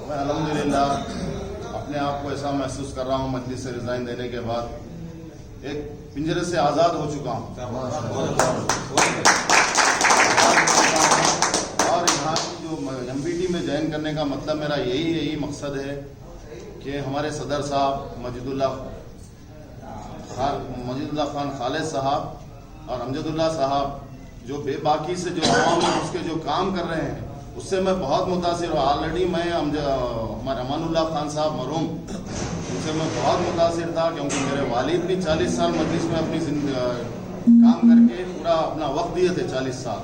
میں الحمدللہ اپنے آپ کو ایسا محسوس کر رہا ہوں مجلس سے ریزائن دینے کے بعد ایک پنجرے سے آزاد ہو چکا ہوں اور یہاں کی جو MBT میں جوائن کرنے کا مطلب میرا یہی مقصد ہے کہ ہمارے صدر صاحب مجید اللہ خان خالد صاحب اور امجد اللہ صاحب جو بے باکی سے جو عوام میں اس کے جو کام کر رہے ہیں اس سے میں بہت متاثر ہوں. آلریڈی میں ہمارے امان اللہ خان صاحب مرحوم ان سے میں بہت متاثر تھا کیونکہ میرے والد بھی 40 سال مجلس میں اپنی کام کر کے پورا اپنا وقت دیے تھے 40 سال.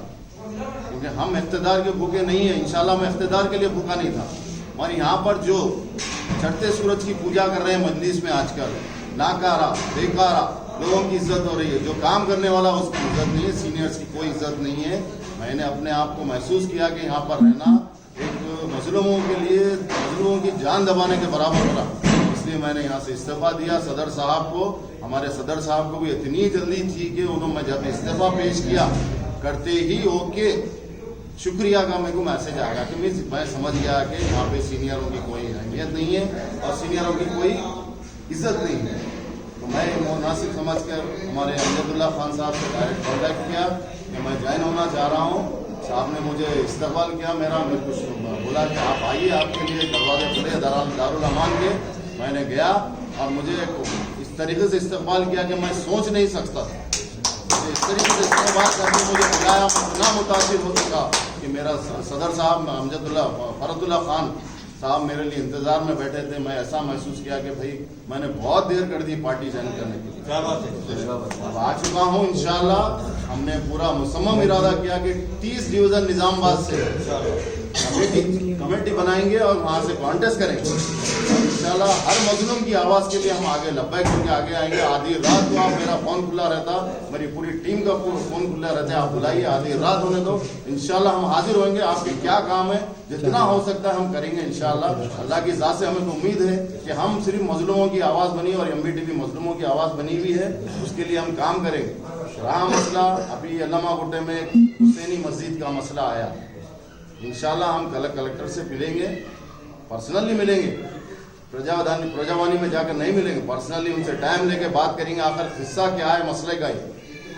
کیونکہ ہم اقتدار کے بھوکے نہیں ہیں, انشاءاللہ میں اقتدار کے لیے بھوکا نہیں تھا. اور یہاں پر جو چڑھتے سورج کی پوجا کر رہے ہیں مجلس میں آج کل, ناکارہ بیکارہ لوگوں کی عزت ہو رہی ہے. جو کام کرنے والا اس کی عزت نہیں ہے, سینئرز کی کوئی عزت نہیں ہے. میں نے اپنے آپ کو محسوس کیا کہ یہاں پر رہنا ایک مظلوموں کے لیے مظلوموں کی جان دبانے کے برابر ہو رہا. اس لیے میں نے یہاں سے استعفیٰ دیا. صدر صاحب کو, ہمارے صدر صاحب کو بھی اتنی جلدی تھی کہ انہوں نے جب استعفیٰ پیش کیا کرتے ہی اوکے شکریہ کا میرے کو میسج آ گیا کہ میں سمجھ گیا کہ یہاں پہ سینئروں کی کوئی اہمیت نہیں ہے اور سینئروں کی کوئی عزت نہیں ہے. تو میں مناسب سمجھ کر ہمارے امجد اللہ خان صاحب سے ڈائریکٹ کانٹیکٹ کیا کہ میں جوائن ہونا چاہ رہا ہوں. صاحب نے مجھے استقبال کیا, میرا کچھ بولا کہ آپ آئیے, آپ کے لیے دروازے کھلے دارالامان کے. میں نے گیا اور مجھے اس طریقے سے استقبال کیا کہ میں سوچ نہیں سکتا تھا. اس طریقے سے استقبال کر کے مجھے بلایا, میں اتنا متاثر ہو چکا کہ میرا صدر صاحب امجد اللہ فرد اللہ خان صاحب میرے لیے انتظار میں بیٹھے تھے. میں ایسا محسوس کیا کہ بھائی میں نے بہت دیر کر دی پارٹی جوائن کرنے کے لیے. اب آ چکا ہوں انشاءاللہ. ہم نے پورا مصمم ارادہ کیا کہ 30 ڈویژن نظام آباد سے کمیٹی بنائیں گے اور وہاں سے کانٹیسٹ کریں گے انشاءاللہ. ہر مظلوم کی آواز کے لیے ہم آگے لبیک کر کے آگے آئیں گے. آدھی رات کو آپ میرا فون کھلا رہتا, میری پوری ٹیم کا فون کھلا رہتا ہے, آپ بلائیے, آدھی رات ہونے دو, انشاءاللہ ہم حاضر ہوئیں گے. آپ کے کیا کام ہے جتنا ہو سکتا ہے ہم کریں گے انشاءاللہ. اللہ کی ذات سے ہمیں تو امید ہے کہ ہم صرف مظلوموں کی آواز بنی اور MBT بھی مظلوموں کی آواز بنی ہوئی ہے, اس کے لیے ہم کام کریں گے. رہا مسئلہ ابھی علامہ گٹے میں حسینی مسجد کا مسئلہ آیا, انشاءاللہ ہم کلکٹر سے ملیں گے, پرسنلی ملیں گے. پرجاوانی میں جا کر نہیں ملیں گے, پرسنلی ان سے ٹائم لے کے بات کریں گے. آخر قصہ کیا ہے مسئلے کا,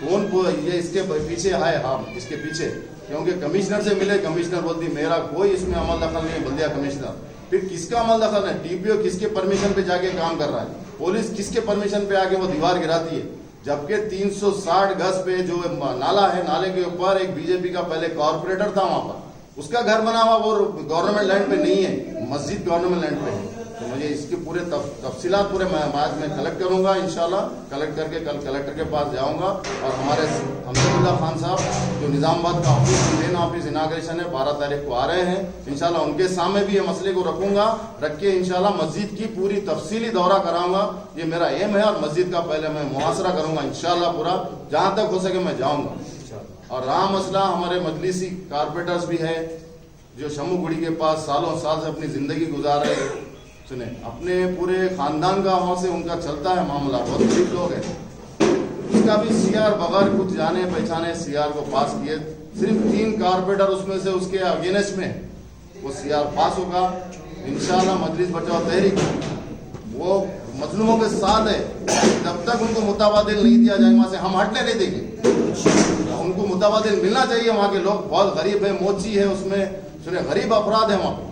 کون کو یہ اس کے پیچھے ہے, ہم اس کے پیچھے. کیونکہ کمشنر سے ملے, کمشنر بولتی میرا کوئی اس میں عمل دخل نہیں, بلدیہ کمشنر. پھر کس کا عمل دخل ہے, TPO کس کے پرمیشن پہ جا کے کام کر رہا ہے, پولیس کس کے پرمیشن پہ آ کے وہ دیوار گراتی ہے. جبکہ 360 گز پہ جو نالا ہے, نالے کے اوپر ایک BJP کا پہلے کارپوریٹر تھا, وہاں پر اس کا گھر بنا ہوا, وہ گورنمنٹ لینڈ پہ نہیں ہے, مسجد گورنمنٹ لینڈ پہ ہے. تو مجھے اس کے پورے تفصیلات پورے آج میں کلیکٹ کروں گا انشاءاللہ. کلیکٹ کر کے کل کلیکٹر کے پاس جاؤں گا. اور ہمارے امجد اللہ خان صاحب جو نظام آباد کا مین آفس اناگریشن ہے 12 تاریخ کو آ رہے ہیں انشاءاللہ, ان کے سامنے بھی یہ مسئلے کو رکھوں گا. رکھ کے انشاءاللہ مسجد کی پوری تفصیلی دورہ کراؤں گا. یہ میرا ایم ہے, اور مسجد کا پہلے میں محاصرہ کروں گا انشاءاللہ پورا, جہاں تک ہو سکے میں جاؤں گا. اور رہا مسئلہ ہمارے مجلسی کارپوریٹرز بھی ہے جو شمو گڑی کے پاس سالوں سال سے اپنی زندگی گزار رہے ہیں. سنیں, اپنے پورے خاندان کا وہاں سے ان کا چلتا ہے معاملہ, بہت غریب لوگ ہیں. اس کا بھی CR بغیر کچھ جانے پہچانے CR کو پاس کیے. صرف 3 کارپوریٹر اس میں سے اس کے اگینسٹ میں وہ CR پاس ہوگا انشاءاللہ. مجلس بچاؤ تحریک وہ مظلوموں کے ساتھ ہے. جب تک ان کو متبادل نہیں دیا جائے وہاں سے ہم ہٹنے نہیں دیں گے. ان کو متبادل ملنا چاہیے. وہاں کے لوگ بہت غریب ہیں, موچی ہے اس میں, سنیں غریب افراد ہیں وہاں پہ.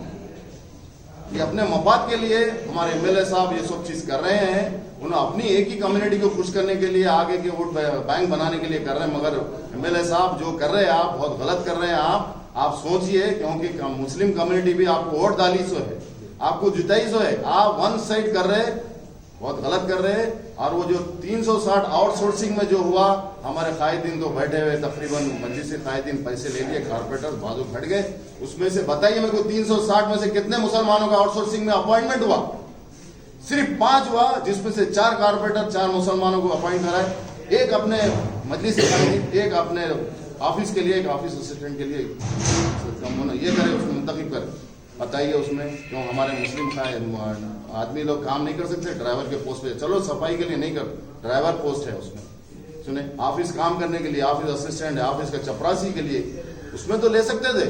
یہ اپنے مفاد کے لیے ہمارے MLA صاحب یہ سب چیز کر رہے ہیں. انہوں اپنی ایک ہی کمیونٹی کو خوش کرنے کے لیے, آگے کے ووٹ بینک بنانے کے لیے کر رہے ہیں. مگر MLA صاحب جو کر رہے ہیں آپ بہت غلط کر رہے ہیں. آپ سوچئے, کیونکہ مسلم کمیونٹی بھی آپ کو ووٹ ڈالی سو ہے, آپ کو جتائی سو ہے. آپ ون سائڈ کر رہے, بہت غلط کر رہے. اور وہ جو 360 آؤٹ سورسنگ میں جو ہوا, ہمارے قائدین تو بیٹھے ہوئے تقریباً 25 قائدین پیسے لے لیے, کارپوریٹر بازو پھٹ گئے. اس میں سے بتائیے میرے کو 360 میں سے کتنے مسلمانوں کا آؤٹ سورسنگ میں اپوائنٹمنٹ ہوا؟ صرف 5 ہوا, جس میں سے 4 کارپوریٹر 4 مسلمانوں کو اپوائنٹ کرائے. ایک اپنے مجلس ایک اپنے آفس کے لیے, ایک آفس اسسٹنٹ کے لیے یہ کرے, اس کو منتخب کرے. بتائیے اس میں کیوں ہمارے مسلم آدمی لوگ کام نہیں کر سکتے ڈرائیور کے پوسٹ پہ؟ چلو صفائی کے لیے نہیں کر, ڈرائیور پوسٹ ہے اس میں. سنیں, آفس کام کرنے کے لیے آفس اسسٹنٹ ہے, آفس کا چپراسی کے لیے, اس میں تو لے سکتے تھے.